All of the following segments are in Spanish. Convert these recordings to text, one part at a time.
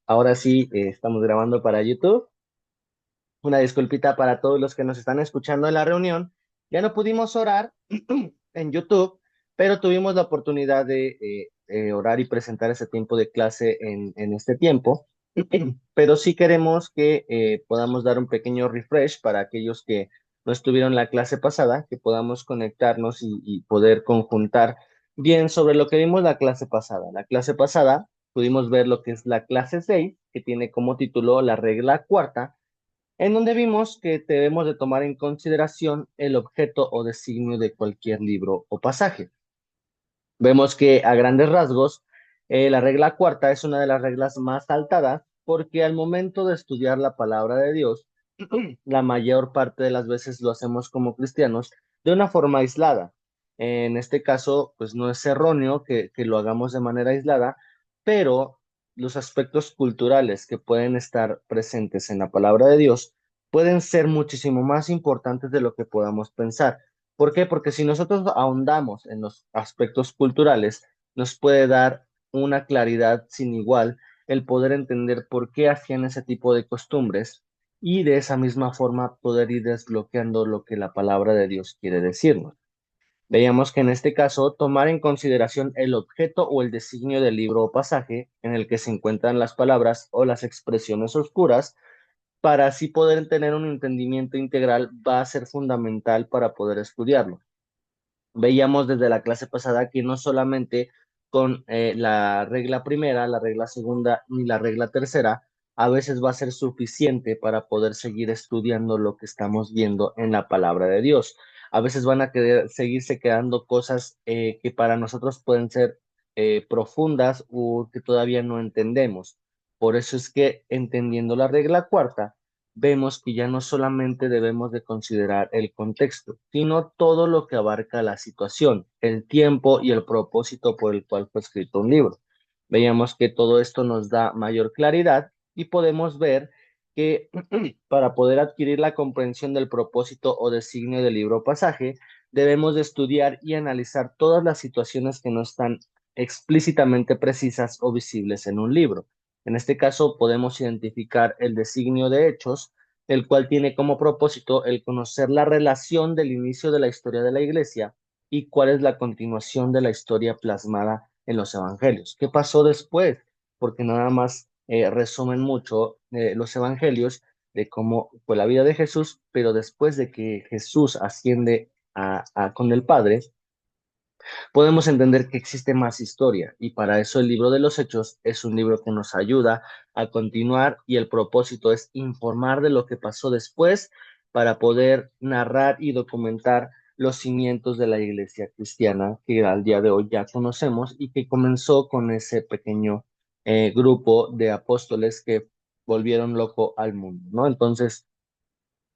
Ahora sí, estamos grabando para YouTube. Una disculpita para todos los que nos están escuchando en la reunión. Ya no pudimos orar en YouTube, pero tuvimos la oportunidad de orar y presentar ese tiempo de clase en este tiempo. Pero sí queremos que podamos dar un pequeño refresh para aquellos que no estuvieron en la clase pasada, que podamos conectarnos y poder conjuntar bien sobre lo que vimos la clase pasada. La clase pasada pudimos ver lo que es la clase 6, que tiene como título la regla cuarta, en donde vimos que debemos de tomar en consideración el objeto o designio de cualquier libro o pasaje. Vemos que a grandes rasgos, la regla cuarta es una de las reglas más saltadas porque al momento de estudiar la palabra de Dios, la mayor parte de las veces lo hacemos como cristianos de una forma aislada. En este caso, pues no es erróneo que lo hagamos de manera aislada, pero los aspectos culturales que pueden estar presentes en la palabra de Dios pueden ser muchísimo más importantes de lo que podamos pensar. ¿Por qué? Porque si nosotros ahondamos en los aspectos culturales, nos puede dar una claridad sin igual el poder entender por qué hacían ese tipo de costumbres y de esa misma forma poder ir desbloqueando lo que la palabra de Dios quiere decirnos. Veíamos que en este caso, tomar en consideración el objeto o el designio del libro o pasaje en el que se encuentran las palabras o las expresiones oscuras para así poder tener un entendimiento integral va a ser fundamental para poder estudiarlo. Veíamos desde la clase pasada que no solamente con la regla primera, la regla segunda ni la regla tercera, a veces va a ser suficiente para poder seguir estudiando lo que estamos viendo en la palabra de Dios. A veces van a querer seguirse quedando cosas que para nosotros pueden ser profundas o que todavía no entendemos. Por eso es que entendiendo la regla cuarta, vemos que ya no solamente debemos de considerar el contexto, sino todo lo que abarca la situación, el tiempo y el propósito por el cual fue escrito un libro. Veíamos que todo esto nos da mayor claridad y podemos ver que para poder adquirir la comprensión del propósito o designio del libro o pasaje, debemos de estudiar y analizar todas las situaciones que no están explícitamente precisas o visibles en un libro. En este caso, podemos identificar el designio de hechos, el cual tiene como propósito el conocer la relación del inicio de la historia de la iglesia y cuál es la continuación de la historia plasmada en los evangelios. ¿Qué pasó después? Porque nada más resumen mucho los evangelios de cómo fue la vida de Jesús, pero después de que Jesús asciende con el Padre, podemos entender que existe más historia y para eso el libro de los Hechos es un libro que nos ayuda a continuar y el propósito es informar de lo que pasó después para poder narrar y documentar los cimientos de la iglesia cristiana que al día de hoy ya conocemos y que comenzó con ese pequeño grupo de apóstoles que volvieron loco al mundo, ¿no? Entonces,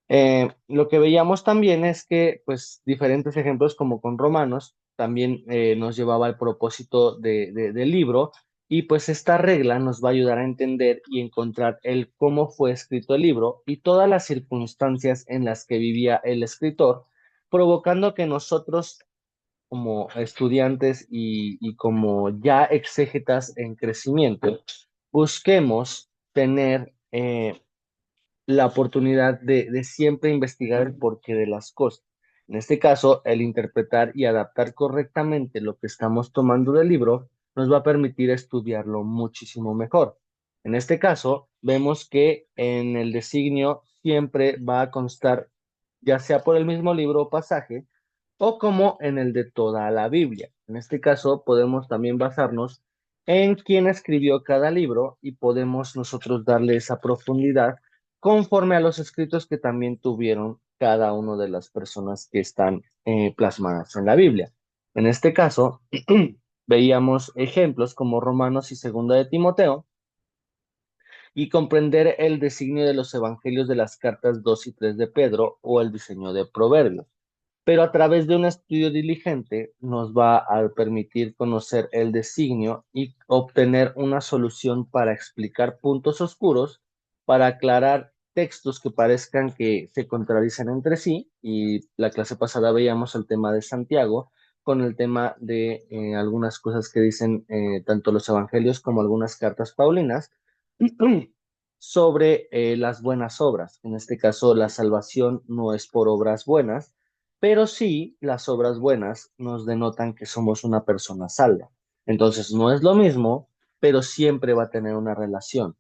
lo que veíamos también es que, pues, diferentes ejemplos como con Romanos, también nos llevaba al propósito del libro, y pues esta regla nos va a ayudar a entender y encontrar el cómo fue escrito el libro y todas las circunstancias en las que vivía el escritor, provocando que nosotros como estudiantes y como ya exégetas en crecimiento, busquemos tener la oportunidad de siempre investigar el porqué de las cosas. En este caso, el interpretar y adaptar correctamente lo que estamos tomando del libro nos va a permitir estudiarlo muchísimo mejor. En este caso, vemos que en el designio siempre va a constar, ya sea por el mismo libro o pasaje, o como en el de toda la Biblia. En este caso, podemos también basarnos en quién escribió cada libro y podemos nosotros darle esa profundidad conforme a los escritos que también tuvieron cada una de las personas que están plasmadas en la Biblia. En este caso, veíamos ejemplos como Romanos y Segunda de Timoteo y comprender el designio de los evangelios de las cartas 2 y 3 de Pedro o el diseño de Proverbios, pero a través de un estudio diligente nos va a permitir conocer el designio y obtener una solución para explicar puntos oscuros, para aclarar textos que parezcan que se contradicen entre sí, y la clase pasada veíamos el tema de Santiago, con el tema de algunas cosas que dicen tanto los evangelios como algunas cartas paulinas sobre las buenas obras. En este caso, la salvación no es por obras buenas, pero sí las obras buenas nos denotan que somos una persona salva. Entonces, no es lo mismo, pero siempre va a tener una relación.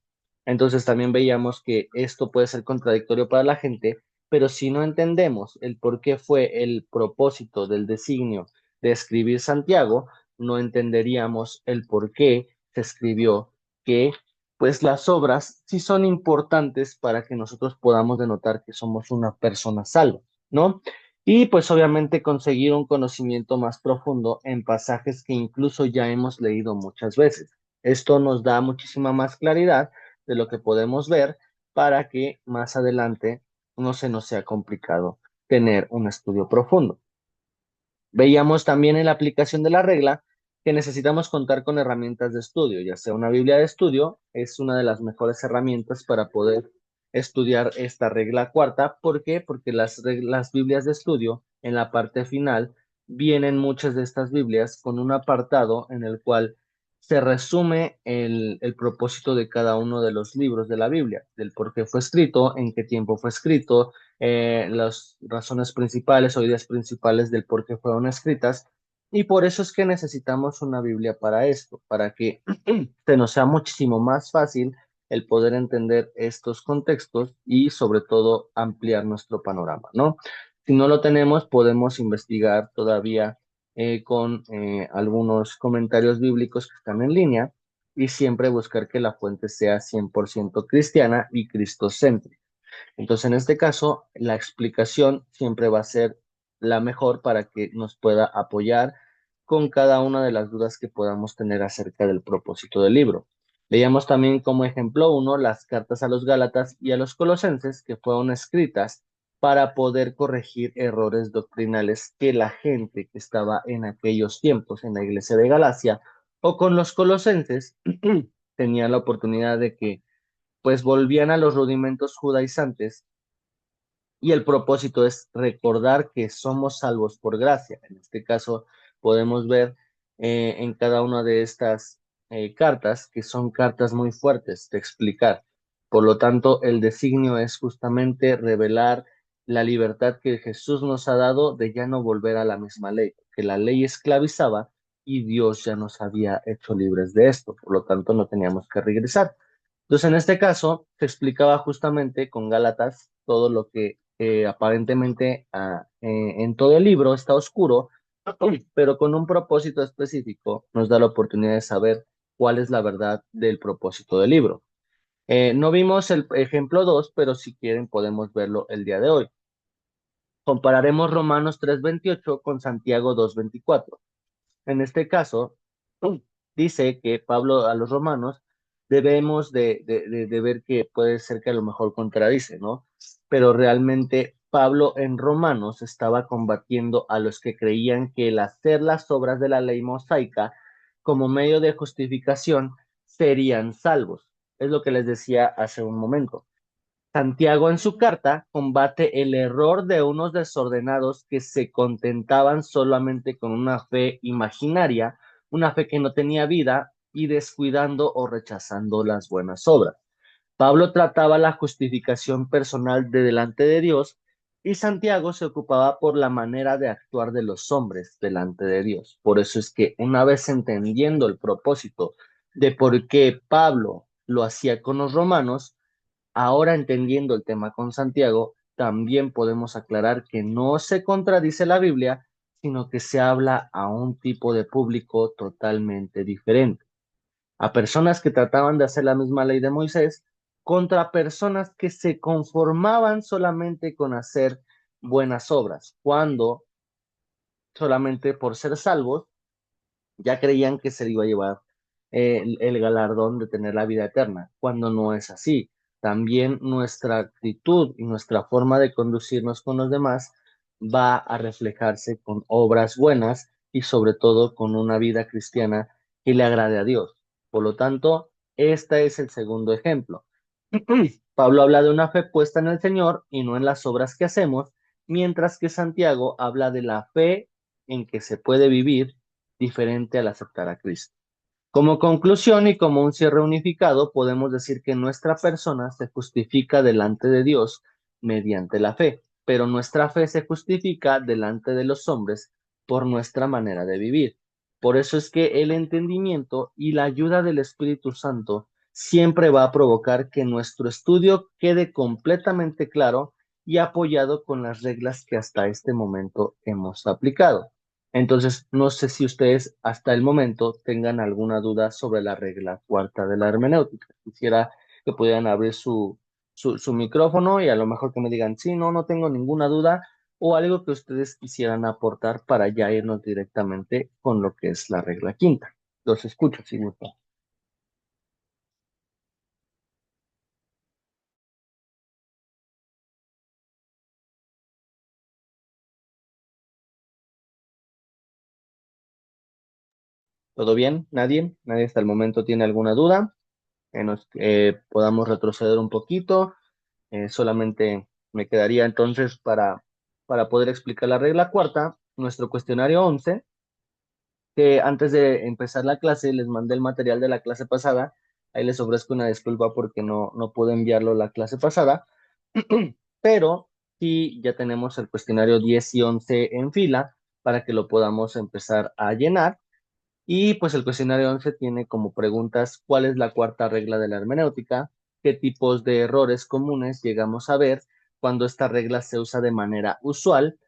Entonces, también veíamos que esto puede ser contradictorio para la gente, pero si no entendemos el por qué fue el propósito del designio de escribir Santiago, no entenderíamos el por qué se escribió que pues las obras sí son importantes para que nosotros podamos denotar que somos una persona salva, ¿no? Y pues obviamente conseguir un conocimiento más profundo en pasajes que incluso ya hemos leído muchas veces. Esto nos da muchísima más claridad de lo que podemos ver para que más adelante no se nos sea complicado tener un estudio profundo. Veíamos también en la aplicación de la regla que necesitamos contar con herramientas de estudio, ya sea una Biblia de estudio, es una de las mejores herramientas para poder estudiar esta regla cuarta. ¿Por qué? Porque las Biblias de estudio, en la parte final, vienen muchas de estas Biblias con un apartado en el cual se resume el propósito de cada uno de los libros de la Biblia, del por qué fue escrito, en qué tiempo fue escrito, las razones principales o ideas principales del por qué fueron escritas. Y por eso es que necesitamos una Biblia para esto, para que se nos sea muchísimo más fácil el poder entender estos contextos y sobre todo ampliar nuestro panorama, ¿no? Si no lo tenemos, podemos investigar todavía con algunos comentarios bíblicos que están en línea y siempre buscar que la fuente sea 100% cristiana y cristocéntrica. Entonces, en este caso, la explicación siempre va a ser la mejor para que nos pueda apoyar con cada una de las dudas que podamos tener acerca del propósito del libro. Veíamos también como ejemplo uno las cartas a los Gálatas y a los Colosenses que fueron escritas para poder corregir errores doctrinales que la gente que estaba en aquellos tiempos en la iglesia de Galacia o con los colosenses tenía la oportunidad de que pues volvían a los rudimentos judaizantes y el propósito es recordar que somos salvos por gracia. En este caso, podemos ver en cada una de estas cartas que son cartas muy fuertes de explicar. Por lo tanto, el designio es justamente revelar la libertad que Jesús nos ha dado de ya no volver a la misma ley, que la ley esclavizaba y Dios ya nos había hecho libres de esto. Por lo tanto, no teníamos que regresar. Entonces, en este caso, se explicaba justamente con Gálatas todo lo que aparentemente en todo el libro está oscuro, pero con un propósito específico nos da la oportunidad de saber cuál es la verdad del propósito del libro. No vimos el ejemplo 2, pero si quieren podemos verlo el día de hoy. Compararemos Romanos 3:28 con Santiago 2:24. En este caso, dice que Pablo a los romanos debemos de ver que puede ser que a lo mejor contradice, ¿no? Pero realmente Pablo en Romanos estaba combatiendo a los que creían que el hacer las obras de la ley mosaica como medio de justificación serían salvos. Es lo que les decía hace un momento. Santiago en su carta combate el error de unos desordenados que se contentaban solamente con una fe imaginaria, una fe que no tenía vida y descuidando o rechazando las buenas obras. Pablo trataba la justificación personal de delante de Dios y Santiago se ocupaba por la manera de actuar de los hombres delante de Dios. Por eso es que una vez entendiendo el propósito de por qué Pablo lo hacía con los romanos, ahora entendiendo el tema con Santiago, también podemos aclarar que no se contradice la Biblia, sino que se habla a un tipo de público totalmente diferente. A personas que trataban de hacer la misma ley de Moisés contra personas que se conformaban solamente con hacer buenas obras, cuando solamente por ser salvos ya creían que se le iba a llevar el galardón de tener la vida eterna, cuando no es así. También nuestra actitud y nuestra forma de conducirnos con los demás va a reflejarse con obras buenas y sobre todo con una vida cristiana que le agrade a Dios. Por lo tanto, este es el segundo ejemplo. Pablo habla de una fe puesta en el Señor y no en las obras que hacemos, mientras que Santiago habla de la fe en que se puede vivir diferente al aceptar a Cristo. Como conclusión y como un cierre unificado, podemos decir que nuestra persona se justifica delante de Dios mediante la fe, pero nuestra fe se justifica delante de los hombres por nuestra manera de vivir. Por eso es que el entendimiento y la ayuda del Espíritu Santo siempre va a provocar que nuestro estudio quede completamente claro y apoyado con las reglas que hasta este momento hemos aplicado. Entonces, no sé si ustedes hasta el momento tengan alguna duda sobre la regla cuarta de la hermenéutica. Quisiera que pudieran abrir su micrófono y a lo mejor que me digan, sí, no, no tengo ninguna duda, o algo que ustedes quisieran aportar para ya irnos directamente con lo que es la regla quinta. Los escucho, si gustan. ¿Todo bien? ¿Nadie? ¿Nadie hasta el momento tiene alguna duda? Podamos retroceder un poquito. Solamente me quedaría entonces para poder explicar la regla cuarta, nuestro cuestionario 11, que antes de empezar la clase les mandé el material de la clase pasada. Ahí les ofrezco una disculpa porque no pude enviarlo la clase pasada, pero sí ya tenemos el cuestionario 10 y 11 en fila para que lo podamos empezar a llenar. Y pues el cuestionario 11 tiene como preguntas: ¿cuál es la cuarta regla de la hermenéutica? ¿Qué tipos de errores comunes llegamos a ver cuando esta regla se usa de manera usual?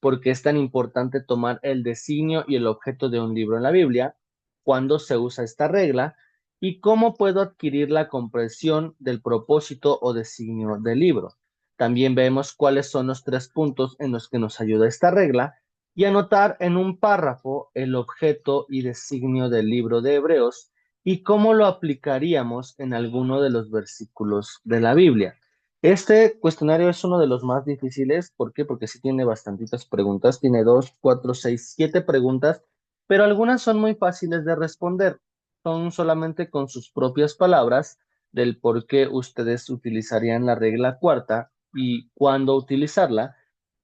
¿Por qué es tan importante tomar el designio y el objeto de un libro en la Biblia? ¿Cuándo se usa esta regla? ¿Y cómo puedo adquirir la comprensión del propósito o designio del libro? También vemos cuáles son los tres puntos en los que nos ayuda esta regla y anotar en un párrafo el objeto y designio del libro de Hebreos y cómo lo aplicaríamos en alguno de los versículos de la Biblia. Este cuestionario es uno de los más difíciles. ¿Por qué? Porque sí tiene bastantitas preguntas. Tiene 2, 4, 6, 7 preguntas, pero algunas son muy fáciles de responder. Son solamente con sus propias palabras del por qué ustedes utilizarían la regla cuarta y cuándo utilizarla.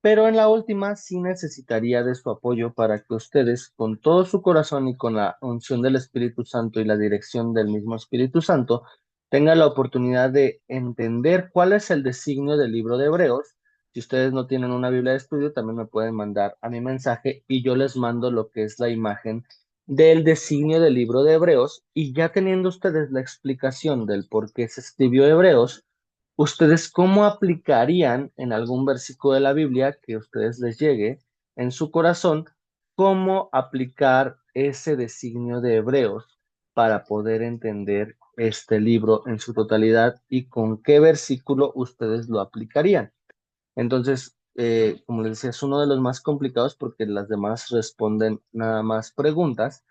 Pero en la última sí necesitaría de su apoyo para que ustedes, con todo su corazón y con la unción del Espíritu Santo y la dirección del mismo Espíritu Santo, tengan la oportunidad de entender cuál es el designio del libro de Hebreos. Si ustedes no tienen una Biblia de estudio, también me pueden mandar a mi mensaje y yo les mando lo que es la imagen del designio del libro de Hebreos. Y ya teniendo ustedes la explicación del por qué se escribió Hebreos, ¿ustedes cómo aplicarían en algún versículo de la Biblia que a ustedes les llegue en su corazón, cómo aplicar ese designio de Hebreos para poder entender este libro en su totalidad y con qué versículo ustedes lo aplicarían? Entonces, como les decía, es uno de los más complicados porque las demás responden nada más preguntas,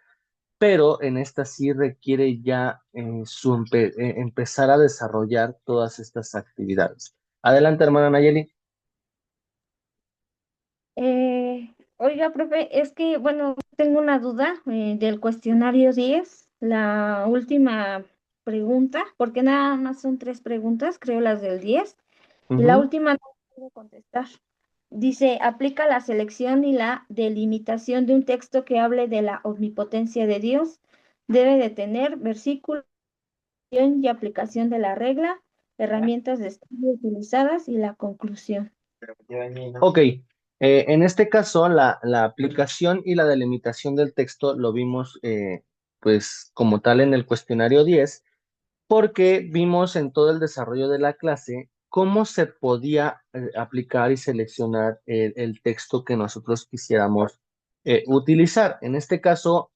pero en esta sí requiere ya empezar a desarrollar todas estas actividades. Adelante, hermana Nayeli. Oiga, profe, es que, bueno, tengo una duda del cuestionario 10, la última pregunta, porque nada más son tres preguntas, creo las del 10, y la Ujú. última no puedo contestar. Dice, aplica la selección y la delimitación de un texto que hable de la omnipotencia de Dios. Debe de tener versículo y aplicación de la regla, herramientas de estudio utilizadas y la conclusión. Ok, en este caso la aplicación y la delimitación del texto lo vimos pues como tal en el cuestionario 10, porque vimos en todo el desarrollo de la clase cómo se podía aplicar y seleccionar el texto que nosotros quisiéramos utilizar. En este caso,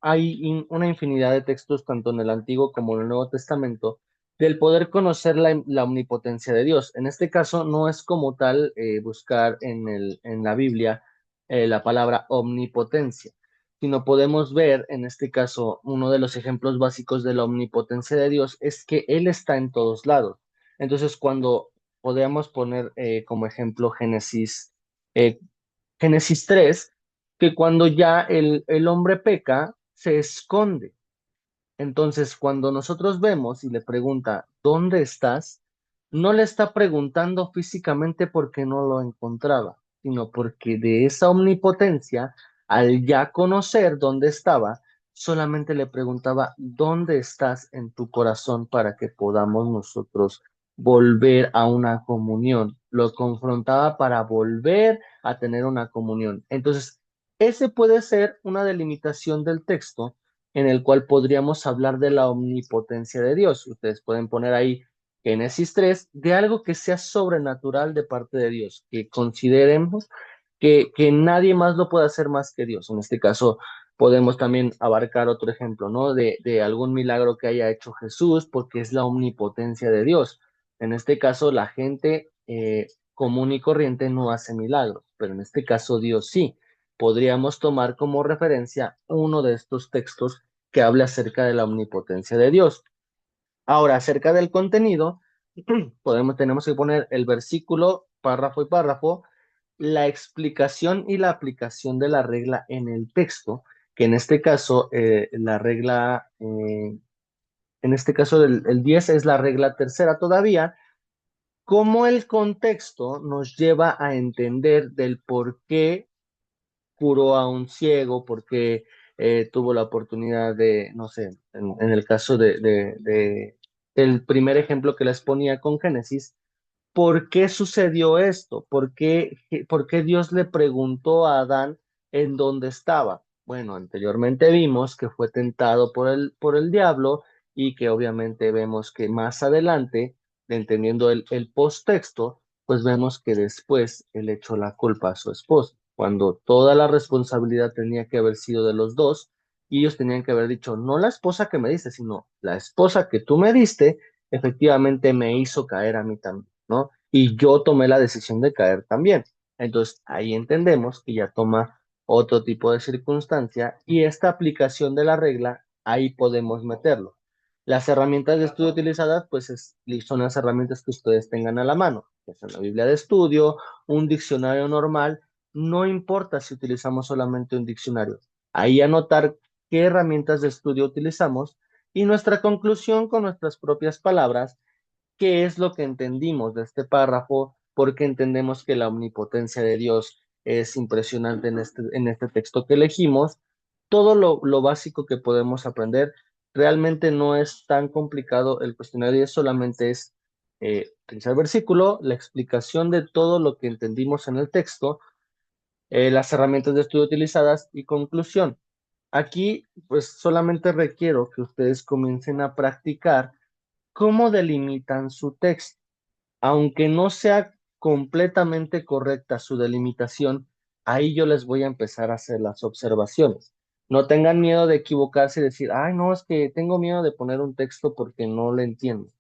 hay una infinidad de textos, tanto en el Antiguo como en el Nuevo Testamento, del poder conocer la omnipotencia de Dios. En este caso, no es como tal buscar en la Biblia la palabra omnipotencia, sino podemos ver, en este caso, uno de los ejemplos básicos de la omnipotencia de Dios es que Él está en todos lados. Entonces, cuando podemos poner como ejemplo eh, Génesis 3, que cuando ya el hombre peca, se esconde. Entonces, cuando nosotros vemos y le pregunta, ¿dónde estás? No le está preguntando físicamente porque no lo encontraba, sino porque de esa omnipotencia, al ya conocer dónde estaba, solamente le preguntaba, ¿dónde estás en tu corazón para que podamos nosotros volver a una comunión? Lo confrontaba para volver a tener una comunión. Entonces, ese puede ser una delimitación del texto en el cual podríamos hablar de la omnipotencia de Dios. Ustedes pueden poner ahí Génesis 3, de algo que sea sobrenatural de parte de Dios, que consideremos que nadie más lo puede hacer más que Dios. En este caso, podemos también abarcar otro ejemplo, ¿no? De algún milagro que haya hecho Jesús, porque es la omnipotencia de Dios. En este caso, la gente común y corriente no hace milagros, pero en este caso Dios sí. Podríamos tomar como referencia uno de estos textos que habla acerca de la omnipotencia de Dios. Ahora, acerca del contenido, tenemos que poner el versículo, párrafo y párrafo, la explicación y la aplicación de la regla en el texto, que en este caso, la regla, en este caso el 10 es la regla tercera todavía, cómo el contexto nos lleva a entender del por qué curó a un ciego, por qué tuvo la oportunidad de, no sé, en el caso el primer ejemplo que les ponía con Génesis, ¿por qué sucedió esto? Por qué Dios le preguntó a Adán en dónde estaba? Bueno, anteriormente vimos que fue tentado por el diablo y que obviamente vemos que más adelante, entendiendo el posttexto, pues vemos que después él echó la culpa a su esposa, cuando toda la responsabilidad tenía que haber sido de los dos y ellos tenían que haber dicho, no la esposa que me diste, sino la esposa que tú me diste, efectivamente me hizo caer a mí también, ¿no? Y yo tomé la decisión de caer también. Entonces ahí entendemos que ya toma otro tipo de circunstancia y esta aplicación de la regla, ahí podemos meterlo. Las herramientas de estudio utilizadas, pues son las herramientas que ustedes tengan a la mano, que son la Biblia de estudio, un diccionario normal, no importa si utilizamos solamente un diccionario. Ahí anotar qué herramientas de estudio utilizamos y nuestra conclusión con nuestras propias palabras, qué es lo que entendimos de este párrafo, porque entendemos que la omnipotencia de Dios es impresionante en este texto que elegimos. Todo lo básico que podemos aprender realmente no es tan complicado. El cuestionario solamente es utilizar el versículo, la explicación de todo lo que entendimos en el texto, las herramientas de estudio utilizadas y conclusión. Aquí, pues solamente requiero que ustedes comiencen a practicar cómo delimitan su texto. Aunque no sea completamente correcta su delimitación, ahí yo les voy a empezar a hacer las observaciones. No tengan miedo de equivocarse y decir, ay, no, es que tengo miedo de poner un texto porque no le entiendo.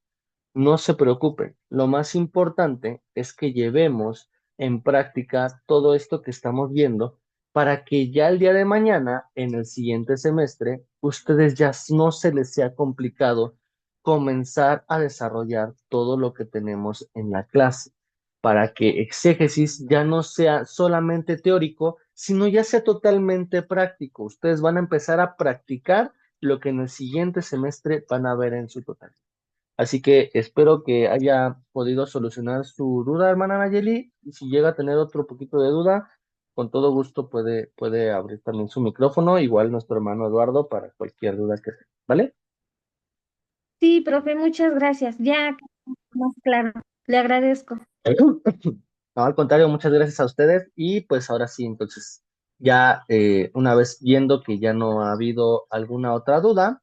No se preocupen, lo más importante es que llevemos en práctica todo esto que estamos viendo para que ya el día de mañana, en el siguiente semestre, ustedes ya no se les sea complicado comenzar a desarrollar todo lo que tenemos en la clase, para que exégesis ya no sea solamente teórico, sino ya sea totalmente práctico. Ustedes van a empezar a practicar lo que en el siguiente semestre van a ver en su totalidad. Así que espero que haya podido solucionar su duda, hermana Nayeli. Y si llega a tener otro poquito de duda, con todo gusto puede abrir también su micrófono, igual nuestro hermano Eduardo, para cualquier duda que tenga, ¿vale? Sí, profe, muchas gracias. Ya más claro. Le agradezco. No, al contrario, muchas gracias a ustedes. Y pues ahora sí, entonces, ya una vez viendo que ya no ha habido alguna otra duda,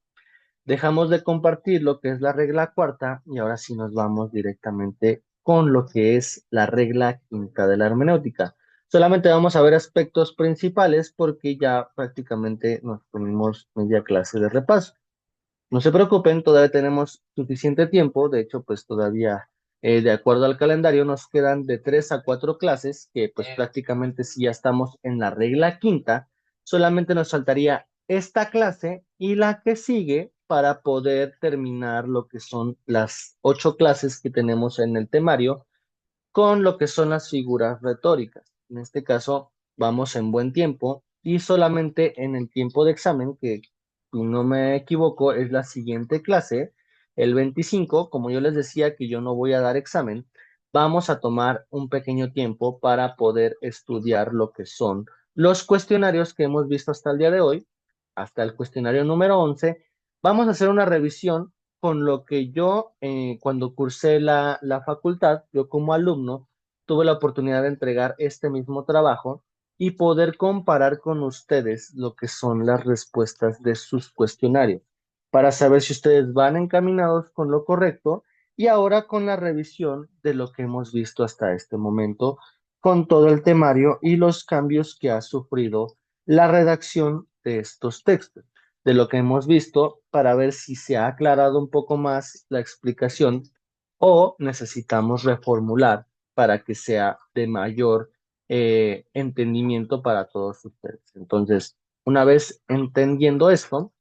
dejamos de compartir lo que es la regla cuarta y ahora sí nos vamos directamente con lo que es la regla quinta de la hermenéutica. Solamente vamos a ver aspectos principales porque ya prácticamente nos tuvimos media clase de repaso. No se preocupen, todavía tenemos suficiente tiempo. De hecho, pues todavía, de acuerdo al calendario, nos quedan de 3 a 4 clases, que pues prácticamente si ya estamos en la regla quinta, solamente nos faltaría esta clase y la que sigue para poder terminar lo que son las 8 clases que tenemos en el temario con lo que son las figuras retóricas. En este caso, vamos en buen tiempo y solamente en el tiempo de examen, que si no me equivoco es la siguiente clase, el 25, como yo les decía que yo no voy a dar examen, vamos a tomar un pequeño tiempo para poder estudiar lo que son los cuestionarios que hemos visto hasta el día de hoy, hasta el cuestionario número 11. Vamos a hacer una revisión con lo que yo, cuando cursé la facultad, yo como alumno, tuve la oportunidad de entregar este mismo trabajo y poder comparar con ustedes lo que son las respuestas de sus cuestionarios, para saber si ustedes van encaminados con lo correcto y ahora con la revisión de lo que hemos visto hasta este momento, con todo el temario y los cambios que ha sufrido la redacción de estos textos, de lo que hemos visto para ver si se ha aclarado un poco más la explicación o necesitamos reformular para que sea de mayor entendimiento para todos ustedes. Entonces, una vez entendiendo esto,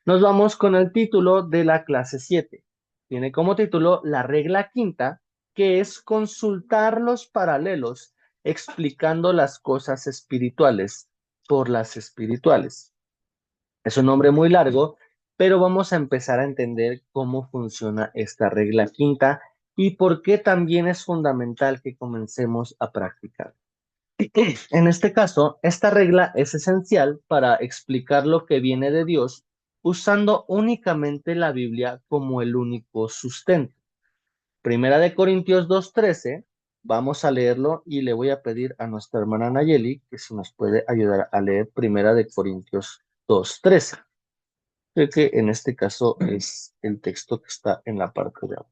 nos vamos con el título de la clase 7. Tiene como título la regla quinta, que es consultar los paralelos explicando las cosas espirituales por las espirituales. Es un nombre muy largo, pero vamos a empezar a entender cómo funciona esta regla quinta y por qué también es fundamental que comencemos a practicar. En este caso, esta regla es esencial para explicar lo que viene de Dios usando únicamente la Biblia como el único sustento. Primera de Corintios 2:13, vamos a leerlo y le voy a pedir a nuestra hermana Nayeli que si nos puede ayudar a leer Primera de Corintios 2:13. Creo que en este caso es el texto que está en la parte de abajo.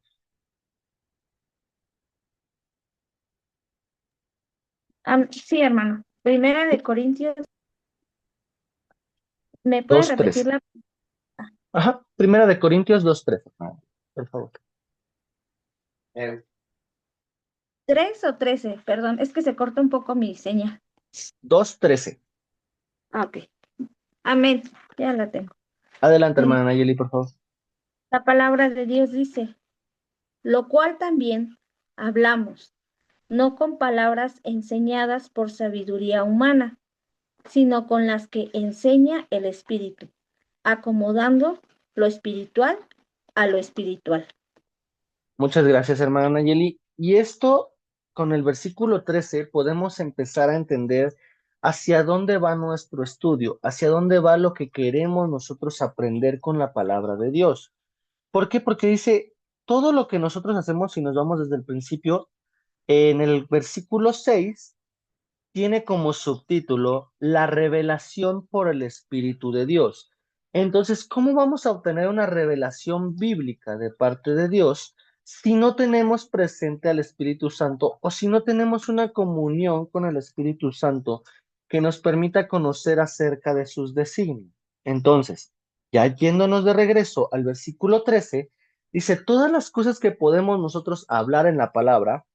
Sí, hermano. Primera de Corintios, ¿me puede 2:13. repetir la Ajá, Primera de Corintios 2:13. Por favor. Eh, 3 o 13? Perdón, es que se corta un poco mi señal. 2:13. Ah, ok. Amén. Ya la tengo. Adelante, Dice, hermana Nayeli, por favor. la palabra de Dios dice, lo cual también hablamos, no con palabras enseñadas por sabiduría humana, sino con las que enseña el Espíritu, acomodando lo espiritual a lo espiritual. Muchas gracias, hermana Nayeli. Y esto, con el versículo 13, podemos empezar a entender hacia dónde va nuestro estudio, hacia dónde va lo que queremos nosotros aprender con la palabra de Dios. ¿Por qué? Porque dice, todo lo que nosotros hacemos, si nos vamos desde el principio, en el versículo 6 tiene como subtítulo la revelación por el Espíritu de Dios. Entonces, ¿cómo vamos a obtener una revelación bíblica de parte de Dios si no tenemos presente al Espíritu Santo o si no tenemos una comunión con el Espíritu Santo que nos permita conocer acerca de sus designios? Entonces, ya yéndonos de regreso al versículo 13, dice, todas las cosas que podemos nosotros hablar en la palabra,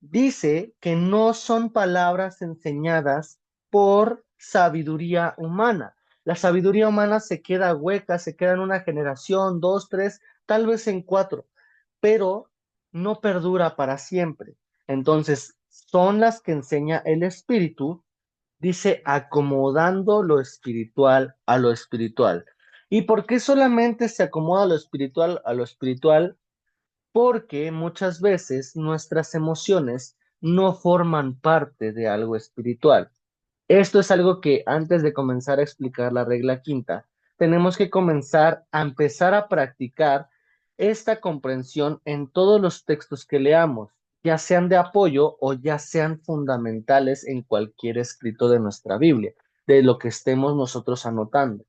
dice que no son palabras enseñadas por sabiduría humana. La sabiduría humana se queda hueca, se queda en una generación, dos, tres, tal vez en cuatro, pero no perdura para siempre. Entonces, son las que enseña el Espíritu, dice, acomodando lo espiritual a lo espiritual. ¿Y por qué solamente se acomoda lo espiritual a lo espiritual? Porque muchas veces nuestras emociones no forman parte de algo espiritual. Esto es algo que antes de comenzar a explicar la regla quinta, tenemos que comenzar a empezar a practicar esta comprensión en todos los textos que leamos, ya sean de apoyo o ya sean fundamentales en cualquier escrito de nuestra Biblia, de lo que estemos nosotros anotando.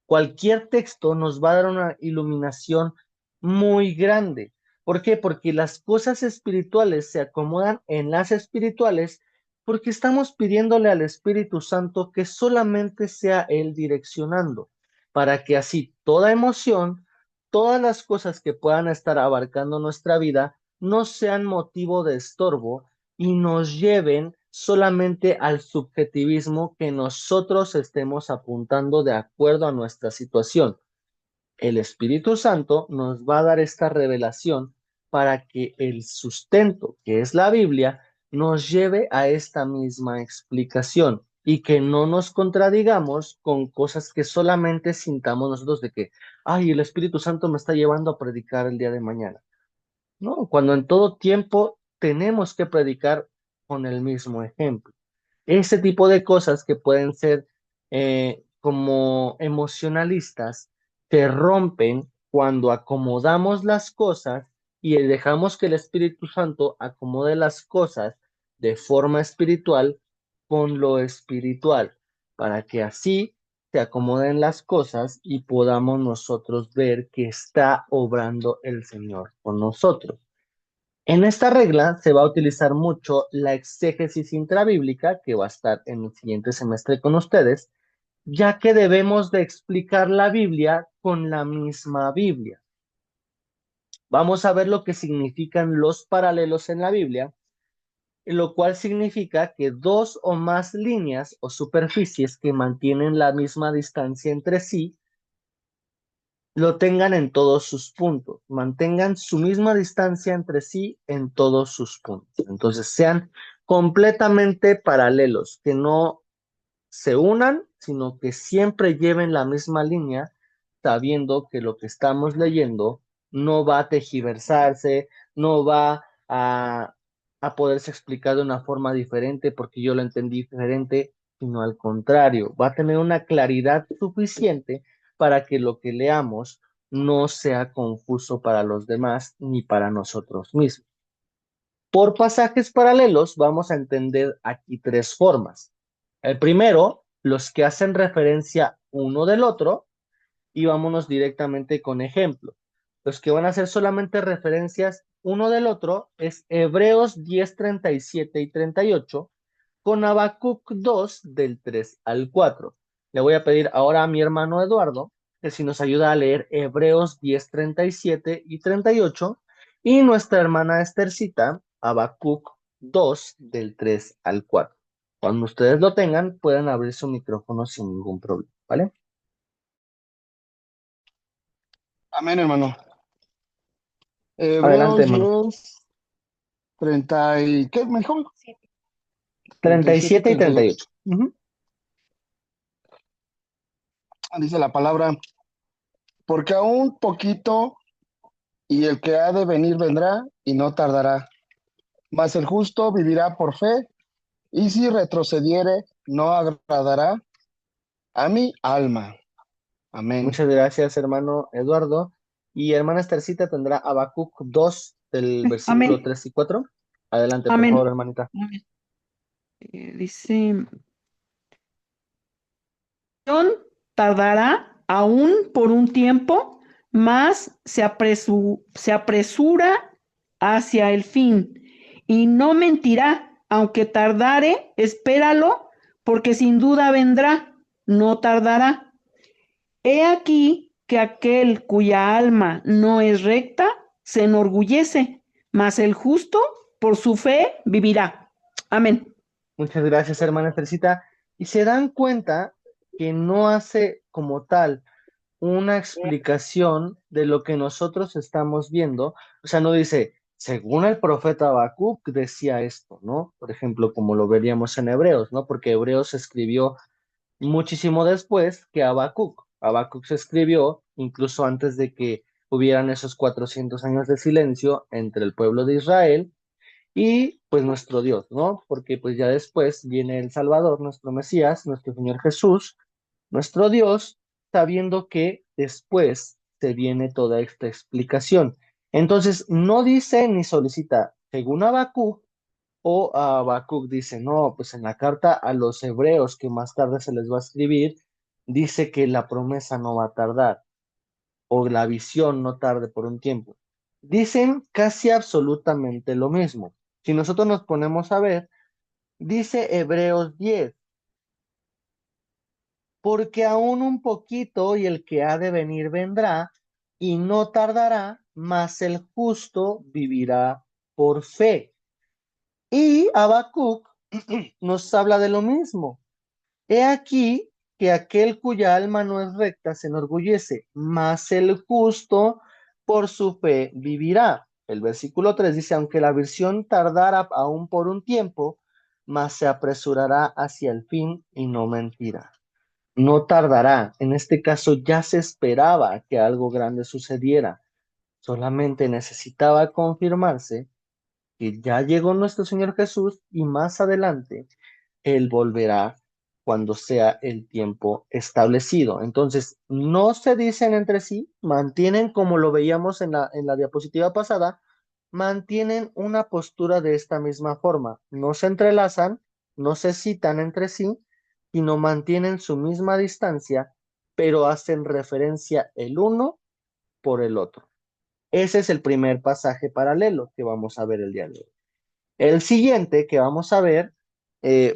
Cualquier texto nos va a dar una iluminación muy grande. ¿Por qué? Porque las cosas espirituales se acomodan en las espirituales porque estamos pidiéndole al Espíritu Santo que solamente sea Él direccionando, para que así toda emoción, todas las cosas que puedan estar abarcando nuestra vida, no sean motivo de estorbo y nos lleven solamente al subjetivismo que nosotros estemos apuntando de acuerdo a nuestra situación. El Espíritu Santo nos va a dar esta revelación para que el sustento, que es la Biblia, nos lleve a esta misma explicación y que no nos contradigamos con cosas que solamente sintamos nosotros de que, ay, el Espíritu Santo me está llevando a predicar el día de mañana. No, cuando en todo tiempo tenemos que predicar con el mismo ejemplo. Ese tipo de cosas que pueden ser como emocionalistas se rompen cuando acomodamos las cosas y dejamos que el Espíritu Santo acomode las cosas de forma espiritual con lo espiritual, para que así se acomoden las cosas y podamos nosotros ver que está obrando el Señor con nosotros. En esta regla se va a utilizar mucho la exégesis intrabíblica, que va a estar en el siguiente semestre con ustedes, ya que debemos de explicar la Biblia con la misma Biblia. Vamos a ver lo que significan los paralelos en la Biblia, lo cual significa que dos o más líneas o superficies que mantienen la misma distancia entre sí lo tengan en todos sus puntos, mantengan su misma distancia entre sí en todos sus puntos. Entonces sean completamente paralelos, que no se unan, sino que siempre lleven la misma línea, sabiendo que lo que estamos leyendo no va a tejiversarse, no va a poderse explicar de una forma diferente porque yo lo entendí diferente, sino al contrario, va a tener una claridad suficiente para que lo que leamos no sea confuso para los demás ni para nosotros mismos. Por pasajes paralelos vamos a entender aquí tres formas. El primero, los que hacen referencia uno del otro, y vámonos directamente con ejemplo. Los que van a hacer solamente referencias uno del otro es Hebreos 10, 37 y 38, con Habacuc 2 del 3 al 4. Le voy a pedir ahora a mi hermano Eduardo que si nos ayuda a leer Hebreos 10, 37 y 38, y nuestra hermana Estercita, Habacuc 2 del 3 al 4. Cuando ustedes lo tengan, pueden abrir su micrófono sin ningún problema, ¿vale? Amén, hermano. Adelante, Hebreos hermano. 10, 30 y... ¿Qué me dijo? 37 y 37 y 38. 38. Ujú. Dice la palabra, porque aún poquito y el que ha de venir vendrá y no tardará. Mas el justo vivirá por fe, y si retrocediere, no agradará a mi alma. Amén. Muchas gracias, hermano Eduardo. Y hermana Estercita tendrá Habacuc 2 del versículo Amén, 3 y 4. Adelante, por amén. favor, hermanita. Amén. Dice, "John tardará aún por un tiempo, mas se apresura hacia el fin, y no mentirá, aunque tardare, espéralo, porque sin duda vendrá, no tardará. He aquí que aquel cuya alma no es recta se enorgullece, mas el justo por su fe vivirá. Amén. Muchas gracias, hermana Estercita. Y se dan cuenta que no hace como tal una explicación de lo que nosotros estamos viendo. O sea, no dice, según el profeta Habacuc decía esto, ¿no? Por ejemplo, como lo veríamos en Hebreos, ¿no? Porque Hebreos se escribió muchísimo después que Habacuc. Habacuc se escribió incluso antes de que hubieran esos 400 años de silencio entre el pueblo de Israel y pues nuestro Dios, ¿no? Porque pues ya después viene el Salvador, nuestro Mesías, nuestro Señor Jesús, nuestro Dios, sabiendo que después se viene toda esta explicación. Entonces, no dice ni solicita, según Habacuc, o Habacuc dice, no, pues en la carta a los hebreos que más tarde se les va a escribir, dice que la promesa no va a tardar o la visión no tarde por un tiempo. Dicen casi absolutamente lo mismo. Si nosotros nos ponemos a ver, dice Hebreos 10, porque aún un poquito y el que ha de venir vendrá y no tardará, mas el justo vivirá por fe. Y Habacuc nos habla de lo mismo. He aquí que aquel cuya alma no es recta se enorgullece, mas el justo por su fe vivirá. El versículo 3 dice, aunque la visión tardara aún por un tiempo, mas se apresurará hacia el fin y no mentirá. No tardará. En este caso ya se esperaba que algo grande sucediera. Solamente necesitaba confirmarse que ya llegó nuestro Señor Jesús y más adelante Él volverá cuando sea el tiempo establecido. Entonces, no se dicen entre sí, mantienen como lo veíamos en la diapositiva pasada, mantienen una postura de esta misma forma. No se entrelazan, no se citan entre sí, sino mantienen su misma distancia, pero hacen referencia el uno por el otro. Ese es el primer pasaje paralelo que vamos a ver el día de hoy. El siguiente que vamos a ver,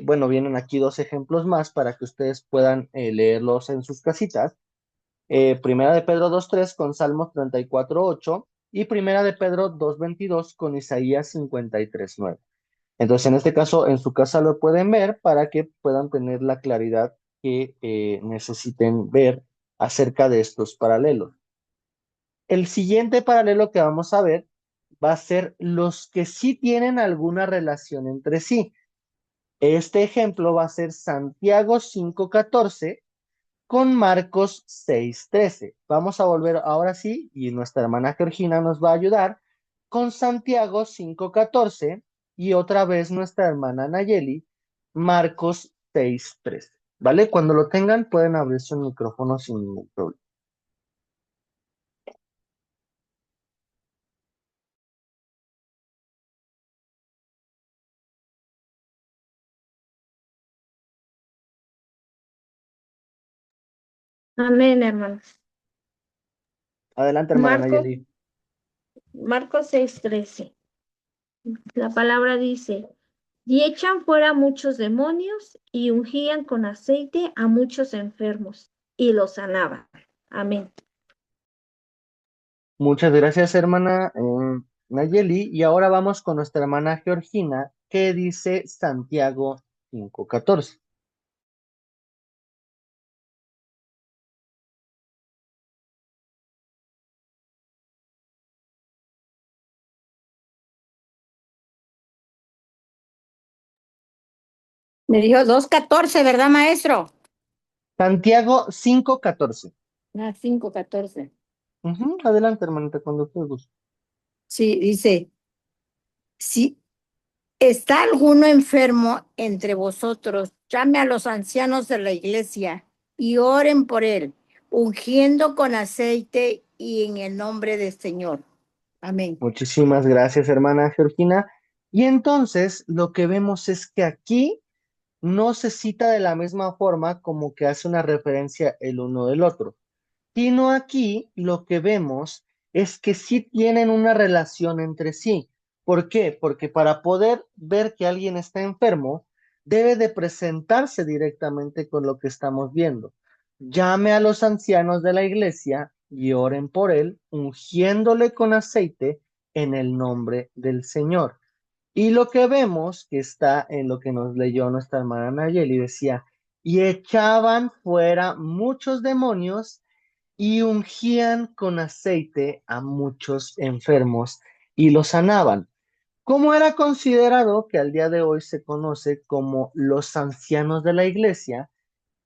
bueno, vienen aquí dos ejemplos más para que ustedes puedan leerlos en sus casitas. Primera de Pedro 2:3 con Salmos 34:8 y Primera de Pedro 2:22 con Isaías 53:9. Entonces, en este caso, en su casa lo pueden ver para que puedan tener la claridad que necesiten ver acerca de estos paralelos. El siguiente paralelo que vamos a ver va a ser los que sí tienen alguna relación entre sí. Este ejemplo va a ser Santiago 5:14 con Marcos 6:13. Vamos a volver ahora sí, y nuestra hermana Georgina nos va a ayudar con Santiago 5:14 y otra vez nuestra hermana Nayeli, Marcos 6:13. ¿Vale? Cuando lo tengan pueden abrir su micrófono sin ningún problema. Amén, hermanos. Adelante, hermana Marcos, Nayeli. Marcos 6:13. La palabra dice, y echan fuera muchos demonios y ungían con aceite a muchos enfermos y los sanaban. Amén. Muchas gracias, hermana Nayeli. Y ahora vamos con nuestra hermana Georgina, que dice Santiago 5:14. Me dijo 2:14, ¿verdad, maestro? Santiago 5:14. 5:14. Adelante, hermanita, cuando usted guste. Sí, dice, si está alguno enfermo entre vosotros, llame a los ancianos de la iglesia y oren por él, ungiendo con aceite y en el nombre del Señor. Amén. Muchísimas gracias, hermana Georgina. Y entonces lo que vemos es que aquí no se cita de la misma forma como que hace una referencia el uno del otro, sino aquí lo que vemos es que sí tienen una relación entre sí. ¿Por qué? Porque para poder ver que alguien está enfermo, debe de presentarse directamente con lo que estamos viendo. Llame a los ancianos de la iglesia y oren por él, ungiéndole con aceite en el nombre del Señor. Y lo que vemos que está en lo que nos leyó nuestra hermana Nayeli, decía, y echaban fuera muchos demonios y ungían con aceite a muchos enfermos y los sanaban. Como era considerado que al día de hoy se conoce como los ancianos de la iglesia,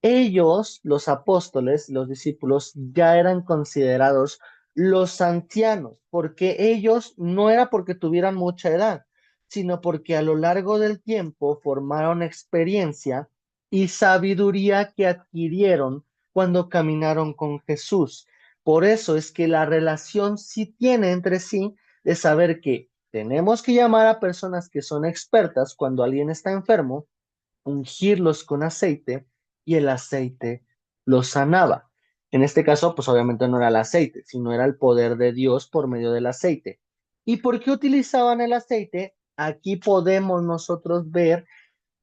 ellos, los apóstoles, los discípulos, ya eran considerados los ancianos, porque ellos no era porque tuvieran mucha edad, sino porque a lo largo del tiempo formaron experiencia y sabiduría que adquirieron cuando caminaron con Jesús. Por eso es que la relación sí tiene entre sí de saber que tenemos que llamar a personas que son expertas cuando alguien está enfermo, ungirlos con aceite y el aceite los sanaba. En este caso, pues obviamente no era el aceite, sino era el poder de Dios por medio del aceite. ¿Y por qué utilizaban el aceite? Aquí podemos nosotros ver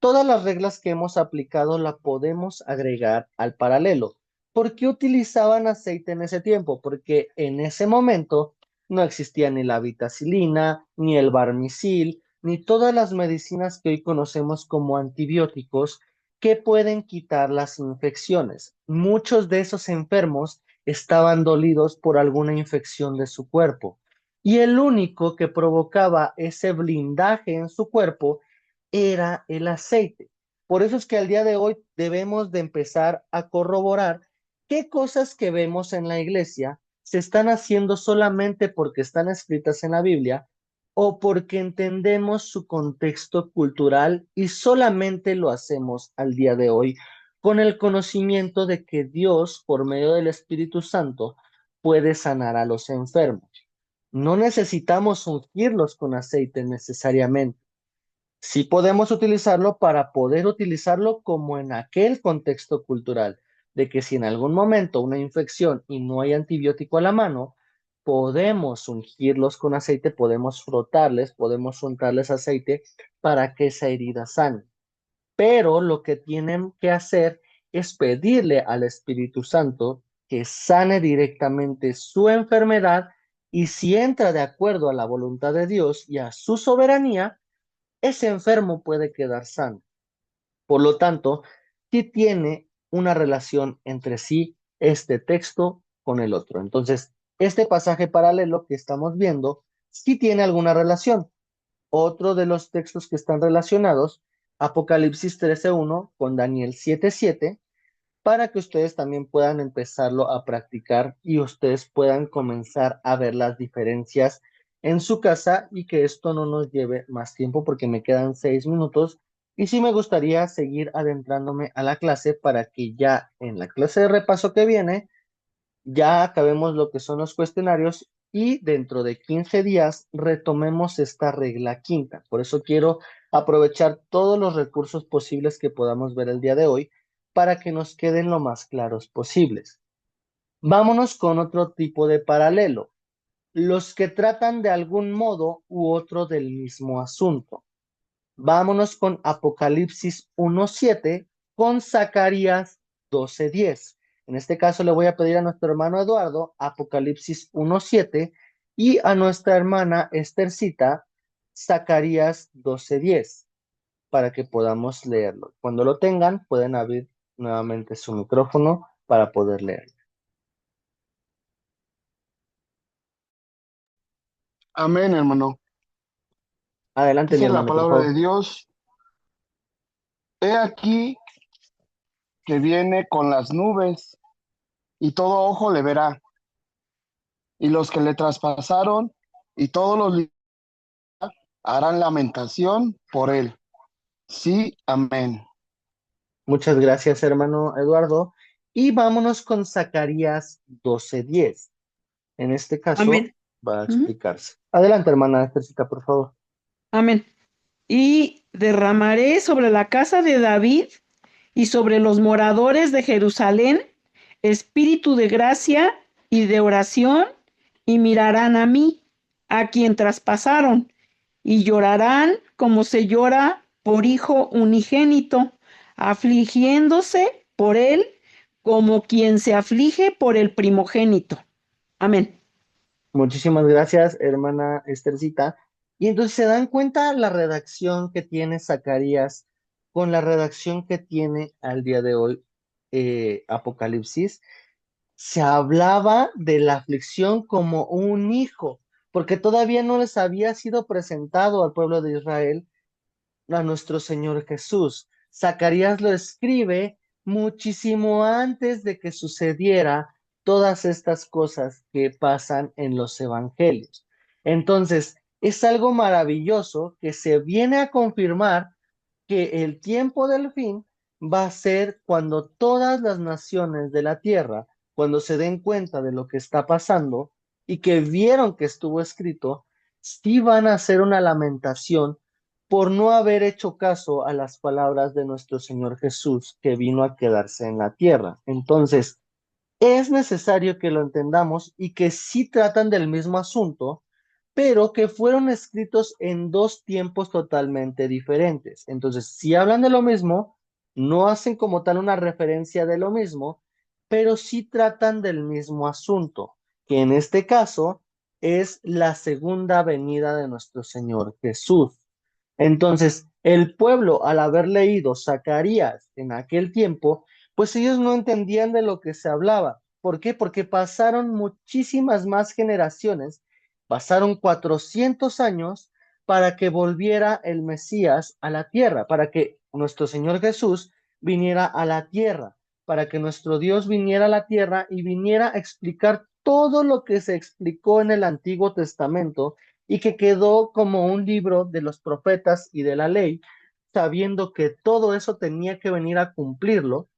todas las reglas que hemos aplicado, la podemos agregar al paralelo. ¿Por qué utilizaban aceite en ese tiempo? Porque en ese momento no existía ni la vitacilina, ni el barmisil, ni todas las medicinas que hoy conocemos como antibióticos que pueden quitar las infecciones. Muchos de esos enfermos estaban dolidos por alguna infección de su cuerpo. Y el único que provocaba ese blindaje en su cuerpo era el aceite. Por eso es que al día de hoy debemos de empezar a corroborar qué cosas que vemos en la iglesia se están haciendo solamente porque están escritas en la Biblia o porque entendemos su contexto cultural y solamente lo hacemos al día de hoy con el conocimiento de que Dios, por medio del Espíritu Santo, puede sanar a los enfermos. No necesitamos ungirlos con aceite necesariamente. Sí podemos utilizarlo para poder utilizarlo como en aquel contexto cultural, de que si en algún momento una infección y no hay antibiótico a la mano, podemos ungirlos con aceite, podemos frotarles, podemos untarles aceite para que esa herida sane. Pero lo que tienen que hacer es pedirle al Espíritu Santo que sane directamente su enfermedad y si entra de acuerdo a la voluntad de Dios y a su soberanía, ese enfermo puede quedar sano. Por lo tanto, sí tiene una relación entre sí este texto con el otro. Entonces, este pasaje paralelo que estamos viendo sí tiene alguna relación. Otro de los textos que están relacionados, Apocalipsis 13:1 con Daniel 7:7, para que ustedes también puedan empezarlo a practicar y ustedes puedan comenzar a ver las diferencias en su casa y que esto no nos lleve más tiempo porque me quedan 6 minutos y sí me gustaría seguir adentrándome a la clase para que ya en la clase de repaso que viene ya acabemos lo que son los cuestionarios y dentro de 15 días retomemos esta regla quinta. Por eso quiero aprovechar todos los recursos posibles que podamos ver el día de hoy para que nos queden lo más claros posibles. Vámonos con otro tipo de paralelo, los que tratan de algún modo u otro del mismo asunto. Vámonos con Apocalipsis 1:7 con Zacarías 12:10. En este caso le voy a pedir a nuestro hermano Eduardo Apocalipsis 1:7 y a nuestra hermana Esthercita Zacarías 12:10 para que podamos leerlo. Cuando lo tengan, pueden abrir nuevamente su micrófono para poder leerlo. Amén, hermano. Adelante, mi Dice la hermano, por palabra de favor. Dios. He aquí que viene con las nubes y todo ojo le verá, y los que le traspasaron y todos los harán lamentación por él. Sí, amén. Muchas gracias, hermano Eduardo. Y vámonos con Zacarías 12:10. En este caso, Amén. va a Ujú. explicarse. Adelante, hermana Esthercita, por favor. Amén. Y derramaré sobre la casa de David y sobre los moradores de Jerusalén espíritu de gracia y de oración, y mirarán a mí, a quien traspasaron, y llorarán como se llora por hijo unigénito, afligiéndose por él como quien se aflige por el primogénito. Amén. Muchísimas gracias, hermana Esthercita. Y entonces se dan cuenta la redacción que tiene Zacarías con la redacción que tiene al día de hoy Apocalipsis. Se hablaba de la aflicción como un hijo, porque todavía no les había sido presentado al pueblo de Israel a nuestro Señor Jesús. Zacarías lo escribe muchísimo antes de que sucediera todas estas cosas que pasan en los evangelios. Entonces, es algo maravilloso que se viene a confirmar que el tiempo del fin va a ser cuando todas las naciones de la tierra, cuando se den cuenta de lo que está pasando y que vieron que estuvo escrito, sí van a hacer una lamentación por no haber hecho caso a las palabras de nuestro Señor Jesús que vino a quedarse en la tierra. Entonces, es necesario que lo entendamos y que sí tratan del mismo asunto, pero que fueron escritos en dos tiempos totalmente diferentes. Entonces, si hablan de lo mismo, no hacen como tal una referencia de lo mismo, pero sí tratan del mismo asunto, que en este caso es la segunda venida de nuestro Señor Jesús. Entonces, el pueblo, al haber leído Zacarías en aquel tiempo, pues ellos no entendían de lo que se hablaba. ¿Por qué? Porque pasaron muchísimas más generaciones, pasaron 400 años para que volviera el Mesías a la tierra, para que nuestro Señor Jesús viniera a la tierra, para que nuestro Dios viniera a la tierra y viniera a explicar todo lo que se explicó en el Antiguo Testamento y que quedó como un libro de los profetas y de la ley, sabiendo que todo eso tenía que venir a cumplirlo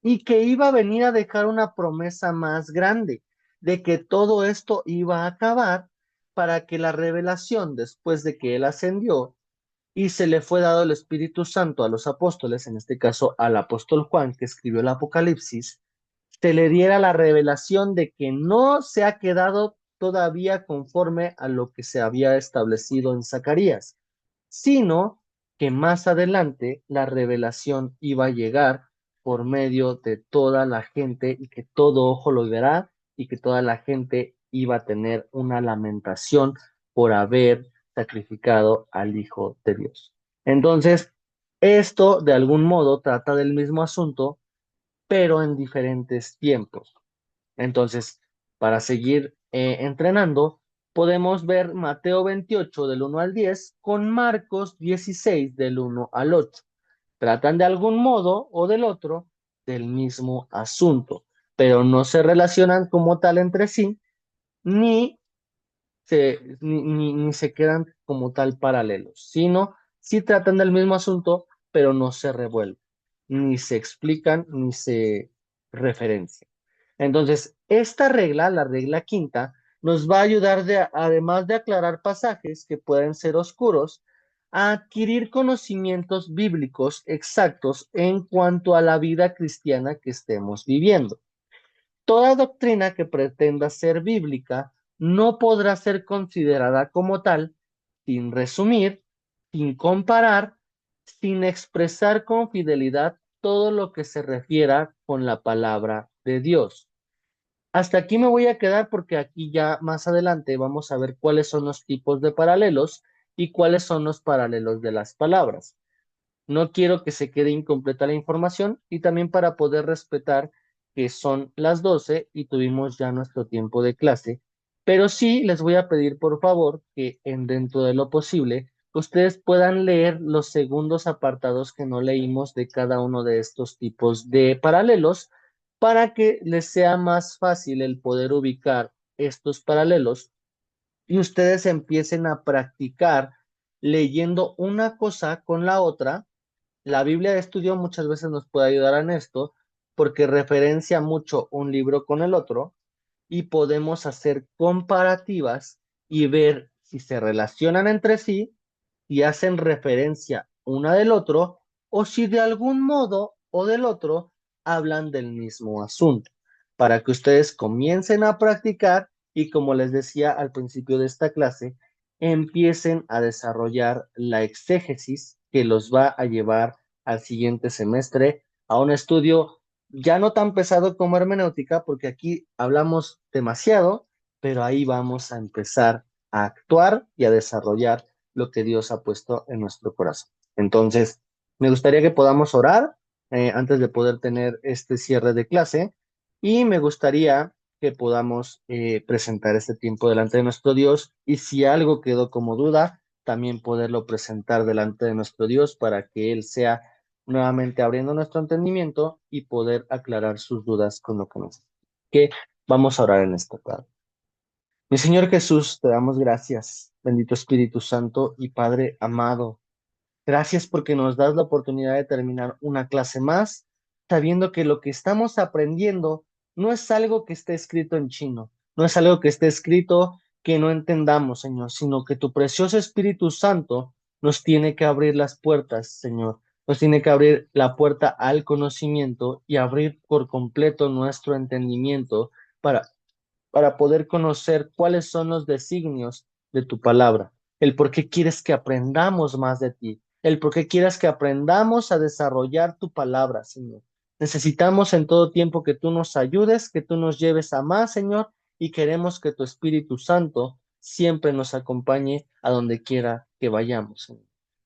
y que iba a venir a dejar una promesa más grande, de que todo esto iba a acabar para que la revelación, después de que él ascendió y se le fue dado el Espíritu Santo a los apóstoles, en este caso al apóstol Juan, que escribió el Apocalipsis, se le diera la revelación de que no se ha quedado todavía conforme a lo que se había establecido en Zacarías, sino que más adelante la revelación iba a llegar por medio de toda la gente y que todo ojo lo verá y que toda la gente iba a tener una lamentación por haber sacrificado al Hijo de Dios. Entonces, esto de algún modo trata del mismo asunto, pero en diferentes tiempos. Entonces, para seguir entrenando, podemos ver Mateo 28 del 1 al 10 con Marcos 16 del 1 al 8. Tratan de algún modo o del otro del mismo asunto, pero no se relacionan como tal entre sí, ni ni se quedan como tal paralelos, sino sí tratan del mismo asunto, pero no se revuelven, ni se explican, ni se referencian. Entonces, esta regla, la regla quinta, nos va a ayudar, además de aclarar pasajes que pueden ser oscuros, a adquirir conocimientos bíblicos exactos en cuanto a la vida cristiana que estemos viviendo. Toda doctrina que pretenda ser bíblica no podrá ser considerada como tal sin resumir, sin comparar, sin expresar con fidelidad todo lo que se refiera con la palabra de Dios. Hasta aquí me voy a quedar porque aquí ya más adelante vamos a ver cuáles son los tipos de paralelos y cuáles son los paralelos de las palabras. No quiero que se quede incompleta la información y también para poder respetar que son las 12 y tuvimos ya nuestro tiempo de clase, pero sí les voy a pedir por favor que dentro de lo posible ustedes puedan leer los segundos apartados que no leímos de cada uno de estos tipos de paralelos para que les sea más fácil el poder ubicar estos paralelos y ustedes empiecen a practicar leyendo una cosa con la otra. La Biblia de estudio muchas veces nos puede ayudar en esto porque referencia mucho un libro con el otro y podemos hacer comparativas y ver si se relacionan entre sí, si hacen referencia una del otro o si de algún modo o del otro hablan del mismo asunto, para que ustedes comiencen a practicar y como les decía al principio de esta clase, empiecen a desarrollar la exégesis que los va a llevar al siguiente semestre a un estudio ya no tan pesado como hermenéutica, porque aquí hablamos demasiado, pero ahí vamos a empezar a actuar y a desarrollar lo que Dios ha puesto en nuestro corazón. Entonces, me gustaría que podamos orar antes de poder tener este cierre de clase y me gustaría que podamos presentar este tiempo delante de nuestro Dios y si algo quedó como duda, también poderlo presentar delante de nuestro Dios para que Él sea nuevamente abriendo nuestro entendimiento y poder aclarar sus dudas con lo que nos. Que vamos a orar en esta tarde. Mi Señor Jesús, te damos gracias, bendito Espíritu Santo y Padre amado. Gracias porque nos das la oportunidad de terminar una clase más, sabiendo que lo que estamos aprendiendo no es algo que esté escrito en chino, no es algo que esté escrito que no entendamos, Señor, sino que tu precioso Espíritu Santo nos tiene que abrir las puertas, Señor, nos tiene que abrir la puerta al conocimiento y abrir por completo nuestro entendimiento para poder conocer cuáles son los designios de tu palabra, el por qué quieres que aprendamos más de ti, el por qué quieres que aprendamos a desarrollar tu palabra, Señor. Necesitamos en todo tiempo que tú nos ayudes, que tú nos lleves a más, Señor, y queremos que tu Espíritu Santo siempre nos acompañe a donde quiera que vayamos, Señor.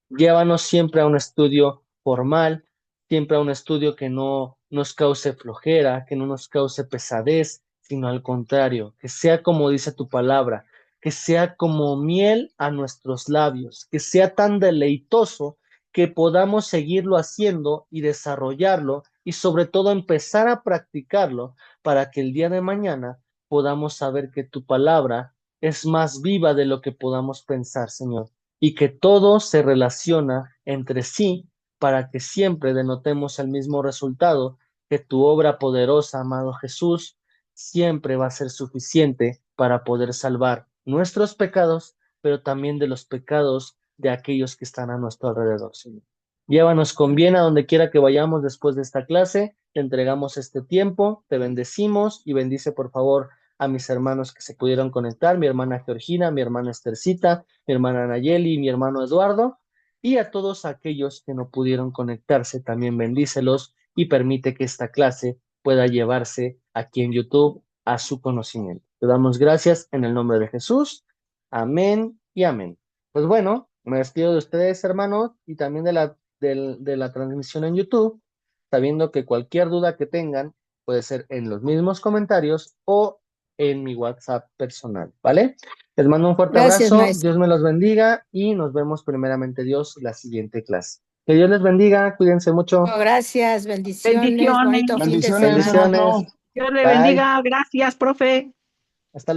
Llévanos siempre a un estudio formal, siempre a un estudio que no nos cause flojera, que no nos cause pesadez, sino al contrario, que sea como dice tu palabra, que sea como miel a nuestros labios, que sea tan deleitoso que podamos seguirlo haciendo y desarrollarlo y sobre todo empezar a practicarlo para que el día de mañana podamos saber que tu palabra es más viva de lo que podamos pensar, Señor, y que todo se relaciona entre sí para que siempre denotemos el mismo resultado, que tu obra poderosa, amado Jesús, siempre va a ser suficiente para poder salvar nuestros pecados, pero también de los pecados de aquellos que están a nuestro alrededor, Señor. Llévanos con bien a donde quiera que vayamos después de esta clase, te entregamos este tiempo, te bendecimos y bendice por favor a mis hermanos que se pudieron conectar, mi hermana Georgina, mi hermana Estercita, mi hermana Nayeli, mi hermano Eduardo, y a todos aquellos que no pudieron conectarse, también bendícelos y permite que esta clase pueda llevarse aquí en YouTube a su conocimiento. Te damos gracias en el nombre de Jesús. Amén y amén. Pues bueno, me despido de ustedes, hermanos, y también de la transmisión en YouTube, sabiendo que cualquier duda que tengan puede ser en los mismos comentarios o en mi WhatsApp personal, ¿vale? Les mando un fuerte Gracias, abrazo, maestro. Dios me los bendiga y nos vemos primeramente Dios la siguiente clase. Que Dios les bendiga, cuídense mucho. Gracias, bendiciones, Bendiciones. bonito fin de Bendiciones, semana. hermano. Bendiciones. Dios le Bye. bendiga. Gracias, profe.